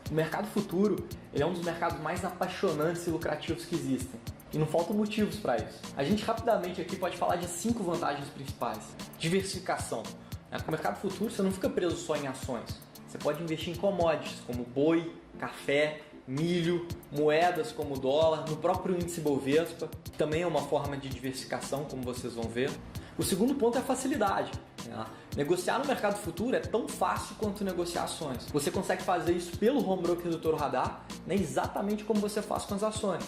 O mercado futuro ele é um dos mercados mais apaixonantes e lucrativos que existem. E não faltam motivos para isso. A gente rapidamente aqui pode falar de 5 vantagens principais. Diversificação. Com o mercado futuro você não fica preso só em ações. Você pode investir em commodities como boi, café, milho, moedas como o dólar, no próprio índice Bovespa, que também é uma forma de diversificação, como vocês vão ver. O segundo ponto é a facilidade. Negociar no mercado futuro é tão fácil quanto negociar ações. Você consegue fazer isso pelo home broker do Toro Radar, exatamente como você faz com as ações.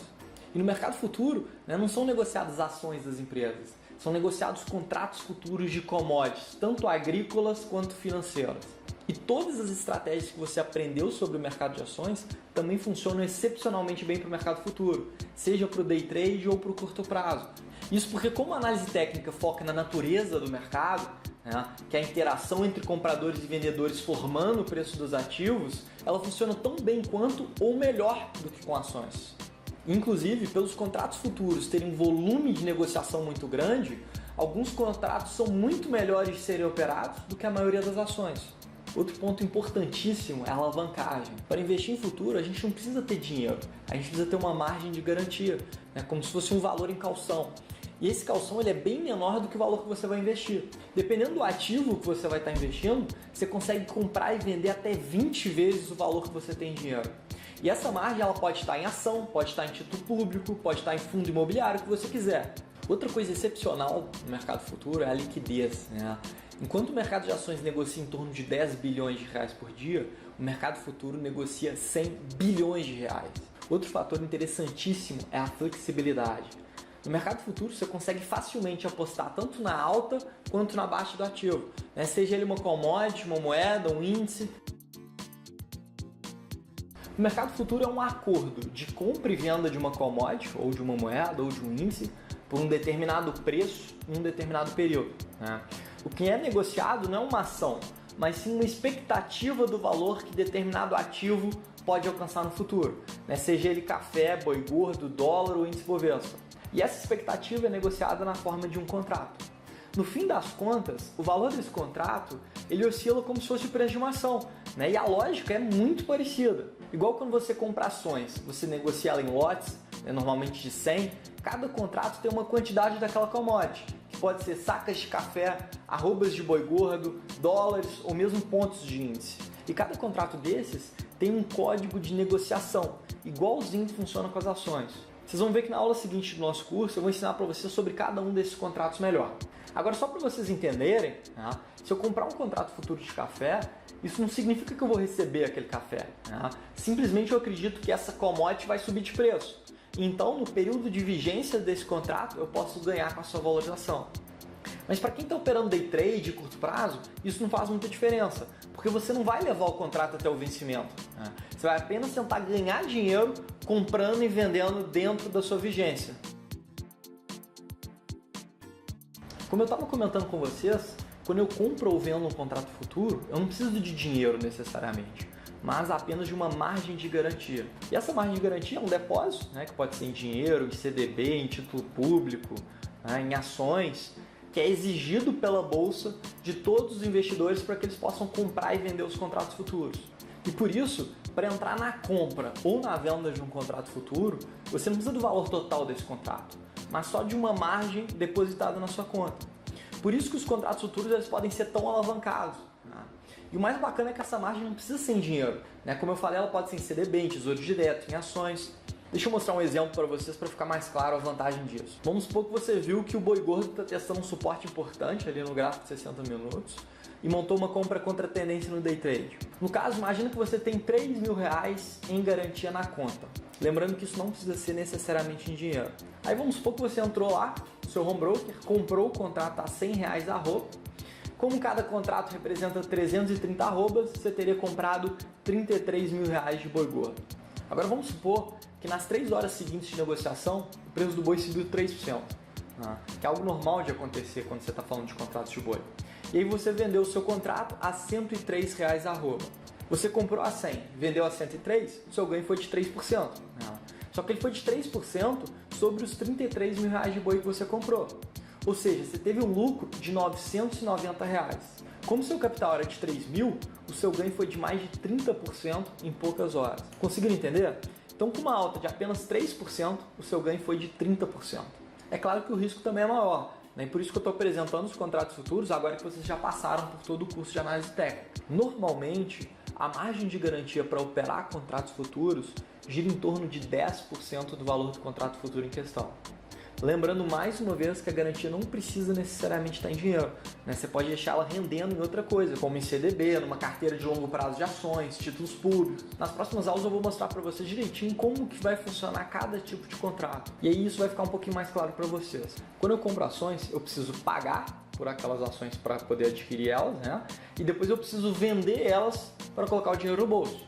E no mercado futuro, não são negociadas ações das empresas, são negociados contratos futuros de commodities, tanto agrícolas quanto financeiras. E todas as estratégias que você aprendeu sobre o mercado de ações também funcionam excepcionalmente bem para o mercado futuro, seja para o day trade ou para o curto prazo. Isso porque como a análise técnica foca na natureza do mercado, que é a interação entre compradores e vendedores formando o preço dos ativos, ela funciona tão bem quanto ou melhor do que com ações. Inclusive, pelos contratos futuros terem um volume de negociação muito grande, alguns contratos são muito melhores de serem operados do que a maioria das ações. Outro ponto importantíssimo é a alavancagem. Para investir em futuro, a gente não precisa ter dinheiro, a gente precisa ter uma margem de garantia, como se fosse um valor em calção. E esse calção ele é bem menor do que o valor que você vai investir. Dependendo do ativo que você vai estar investindo, você consegue comprar e vender até 20 vezes o valor que você tem em dinheiro. E essa margem ela pode estar em ação, pode estar em título público, pode estar em fundo imobiliário, o que você quiser. Outra coisa excepcional no mercado futuro é a liquidez. Enquanto o mercado de ações negocia em torno de 10 bilhões de reais por dia, o mercado futuro negocia 100 bilhões de reais. Outro fator interessantíssimo é a flexibilidade. No mercado futuro você consegue facilmente apostar tanto na alta quanto na baixa do ativo, seja ele uma commodity, uma moeda, um índice. O mercado futuro é um acordo de compra e venda de uma commodity, ou de uma moeda, ou de um índice, por um determinado preço em um determinado período. O que é negociado não é uma ação, mas sim uma expectativa do valor que determinado ativo pode alcançar no futuro, seja ele café, boi gordo, dólar ou índice Bovespa. E essa expectativa é negociada na forma de um contrato. No fim das contas, o valor desse contrato ele oscila como se fosse o preço de uma ação, e a lógica é muito parecida. Igual quando você compra ações, você negocia ela em lotes, normalmente de 100, cada contrato tem uma quantidade daquela commodity, que pode ser sacas de café, arrobas de boi gordo, dólares ou mesmo pontos de índice. E cada contrato desses tem um código de negociação, igualzinho funciona com as ações. Vocês vão ver que na aula seguinte do nosso curso eu vou ensinar para vocês sobre cada um desses contratos melhor. Agora, só para vocês entenderem, se eu comprar um contrato futuro de café, isso não significa que eu vou receber aquele café. Simplesmente eu acredito que essa commodity vai subir de preço. Então, no período de vigência desse contrato, eu posso ganhar com a sua valorização. Mas para quem está operando day trade de curto prazo, isso não faz muita diferença, porque você não vai levar o contrato até o vencimento. Você vai apenas tentar ganhar dinheiro comprando e vendendo dentro da sua vigência. Como eu estava comentando com vocês, quando eu compro ou vendo um contrato futuro, eu não preciso de dinheiro necessariamente, mas apenas de uma margem de garantia. E essa margem de garantia é um depósito, que pode ser em dinheiro, em CDB, em título público, em ações, que é exigido pela bolsa de todos os investidores para que eles possam comprar e vender os contratos futuros. E por isso, para entrar na compra ou na venda de um contrato futuro, você não precisa do valor total desse contrato, mas só de uma margem depositada na sua conta. Por isso que os contratos futuros eles podem ser tão alavancados. E o mais bacana é que essa margem não precisa ser em dinheiro. Como eu falei, ela pode ser em CDB, em tesouro direto, em ações. Deixa eu mostrar um exemplo para vocês para ficar mais claro a vantagem disso. Vamos supor que você viu que o boi gordo está testando um suporte importante ali no gráfico de 60 minutos e montou uma compra contra tendência no day trade. No caso, imagina que você tem R$3.000 em garantia na conta. Lembrando que isso não precisa ser necessariamente em dinheiro. Aí vamos supor que você entrou lá, no seu home broker, comprou o contrato a R$100 a arroba. Como cada contrato representa 330 arrobas, você teria comprado R$33.000 de boi gordo. Agora vamos supor que nas 3 horas seguintes de negociação, o preço do boi subiu 3%, que é algo normal de acontecer quando você está falando de contratos de boi. E aí você vendeu o seu contrato a R$103 a arroba. Você comprou a 100, vendeu a 103, o seu ganho foi de 3%. Só que ele foi de 3% sobre os R$33.000 de boi que você comprou. Ou seja, você teve um lucro de R$990. Como seu capital era de 3 mil, o seu ganho foi de mais de 30% em poucas horas. Conseguiram entender? Então, com uma alta de apenas 3%, o seu ganho foi de 30%. É claro que o risco também é maior, né? E por isso que eu estou apresentando os contratos futuros agora que vocês já passaram por todo o curso de análise técnica. Normalmente, a margem de garantia para operar contratos futuros gira em torno de 10% do valor do contrato futuro em questão. Lembrando mais uma vez que a garantia não precisa necessariamente estar em dinheiro, né? Você pode deixá-la rendendo em outra coisa, como em CDB, numa carteira de longo prazo de ações, títulos públicos. Nas próximas aulas eu vou mostrar para vocês direitinho como que vai funcionar cada tipo de contrato. E aí isso vai ficar um pouquinho mais claro para vocês. Quando eu compro ações, eu preciso pagar por aquelas ações para poder adquirir elas, né? E depois eu preciso vender elas para colocar o dinheiro no bolso.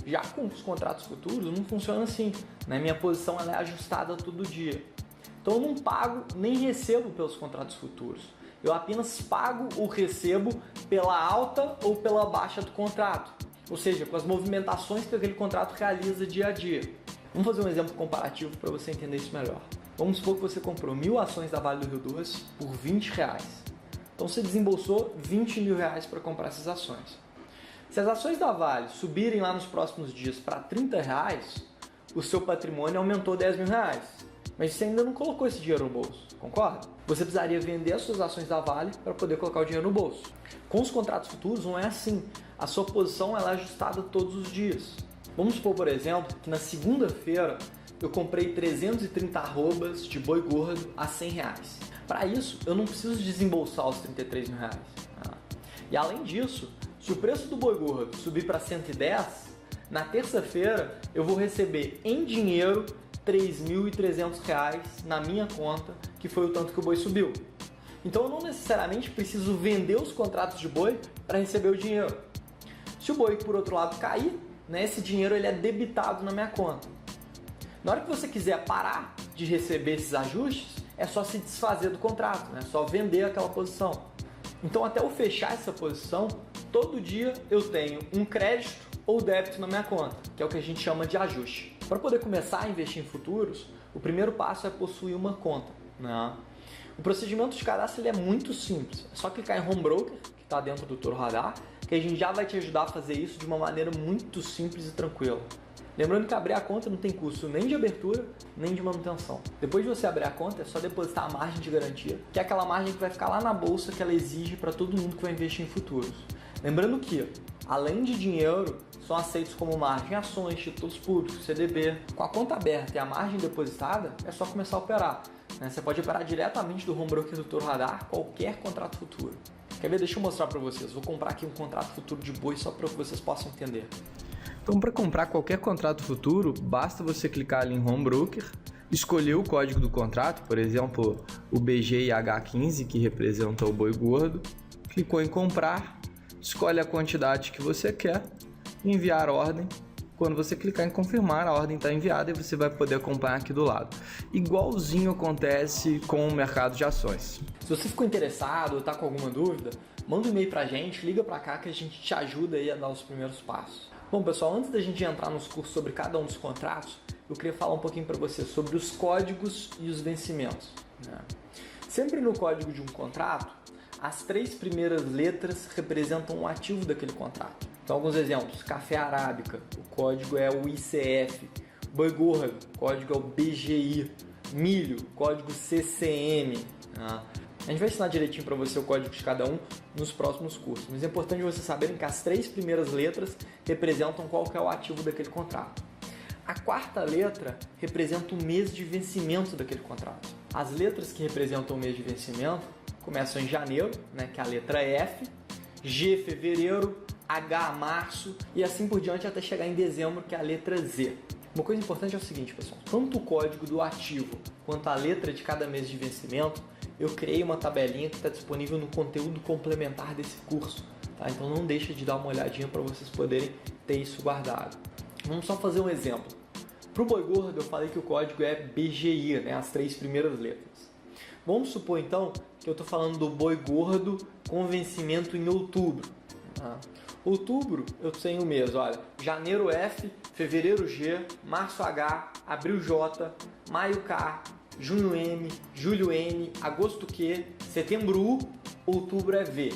Já com os contratos futuros não funciona assim, né? Minha posição ela é ajustada todo dia. Então eu não pago nem recebo pelos contratos futuros. Eu apenas pago ou recebo pela alta ou pela baixa do contrato. Ou seja, com as movimentações que aquele contrato realiza dia a dia. Vamos fazer um exemplo comparativo para você entender isso melhor. Vamos supor que você comprou 1.000 ações da Vale do Rio Doce por R$20. Então você desembolsou R$20 mil para comprar essas ações. Se as ações da Vale subirem lá nos próximos dias para R$30, o seu patrimônio aumentou R$10 mil. Mas você ainda não colocou esse dinheiro no bolso, concorda? Você precisaria vender as suas ações da Vale para poder colocar o dinheiro no bolso. Com os contratos futuros não é assim. A sua posição ela é ajustada todos os dias. Vamos supor, por exemplo, que na segunda-feira eu comprei 330 arrobas de boi gordo a R$100. Para isso, eu não preciso desembolsar os R$33 mil. E além disso, se o preço do boi gordo subir para 110, na terça-feira eu vou receber em dinheiro R$3.300 na minha conta, que foi o tanto que o boi subiu. Então eu não necessariamente preciso vender os contratos de boi para receber o dinheiro. Se o boi, por outro lado, cair, né, esse dinheiro ele é debitado na minha conta. Na hora que você quiser parar de receber esses ajustes, é só se desfazer do contrato, né? É só vender aquela posição. Então até eu fechar essa posição, todo dia eu tenho um crédito ou débito na minha conta, que é o que a gente chama de ajuste. Para poder começar a investir em futuros, o primeiro passo é possuir uma conta, né? O procedimento de cadastro ele é muito simples. É só clicar em Home Broker, que está dentro do Toro Radar, que a gente já vai te ajudar a fazer isso de uma maneira muito simples e tranquila. Lembrando que abrir a conta não tem custo nem de abertura, nem de manutenção. Depois de você abrir a conta, é só depositar a margem de garantia, que é aquela margem que vai ficar lá na bolsa que ela exige para todo mundo que vai investir em futuros. Lembrando que, além de dinheiro, são aceitos como margem ações, títulos públicos, CDB. Com a conta aberta e a margem depositada, é só começar a operar. Você pode operar diretamente do Home Broker do Toro Radar qualquer contrato futuro. Quer ver? Deixa eu mostrar para vocês. Vou comprar aqui um contrato futuro de boi só para que vocês possam entender. Então, para comprar qualquer contrato futuro, basta você clicar ali em Home Broker, escolher o código do contrato, por exemplo, o BGIH15, que representa o boi gordo, clicou em comprar, escolhe a quantidade que você quer, enviar ordem. Quando você clicar em confirmar, a ordem está enviada e você vai poder acompanhar aqui do lado. Igualzinho acontece com o mercado de ações. Se você ficou interessado ou está com alguma dúvida, manda um e-mail para a gente, liga para cá que a gente te ajuda aí a dar os primeiros passos. Bom, pessoal, antes da gente entrar nos cursos sobre cada um dos contratos, eu queria falar um pouquinho para você sobre os códigos e os vencimentos, né? Sempre no código de um contrato, as 3 primeiras letras representam o ativo daquele contrato. Então, alguns exemplos: café arábica, o código é o ICF; boi gordo, o código é o BGI; milho, código CCM. A gente vai ensinar direitinho para você o código de cada um nos próximos cursos, mas é importante você saberem que as 3 primeiras letras representam qual que é o ativo daquele contrato. A 4ª letra representa o mês de vencimento daquele contrato. As letras que representam o mês de vencimento começam em janeiro, né, que é a letra F, G, fevereiro, H, março e assim por diante até chegar em dezembro, que é a letra Z. Uma coisa importante é o seguinte, pessoal: tanto o código do ativo quanto a letra de cada mês de vencimento, eu criei uma tabelinha que está disponível no conteúdo complementar desse curso, tá? Então não deixa de dar uma olhadinha para vocês poderem ter isso guardado. Vamos só fazer um exemplo. Para o boi gordo eu falei que o código é BGI, né? As 3 primeiras letras. Vamos supor então que eu estou falando do boi gordo com vencimento em outubro. Outubro eu tenho o mês, olha, janeiro F, fevereiro G, março H, abril J, maio K, junho M, julho N, agosto Q, setembro U, outubro é V.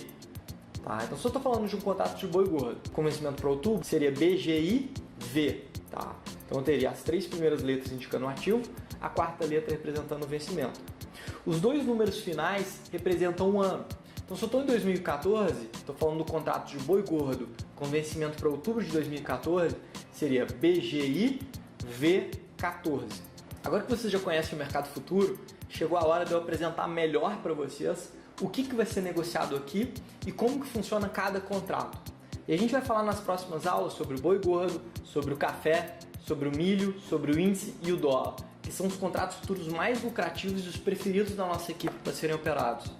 Tá? Então, se eu estou falando de um contrato de boi gordo com vencimento para outubro, seria BGIV. Tá? Então, eu teria as 3 primeiras letras indicando o ativo, a 4ª letra representando o vencimento. Os 2 números finais representam um ano. Então, se eu estou em 2014, estou falando do contrato de boi gordo com vencimento para outubro de 2014, seria BGIV14. Agora que vocês já conhecem o mercado futuro, chegou a hora de eu apresentar melhor para vocês o que vai ser negociado aqui e como que funciona cada contrato. E a gente vai falar nas próximas aulas sobre o boi gordo, sobre o café, sobre o milho, sobre o índice e o dólar, que são os contratos futuros mais lucrativos e os preferidos da nossa equipe para serem operados.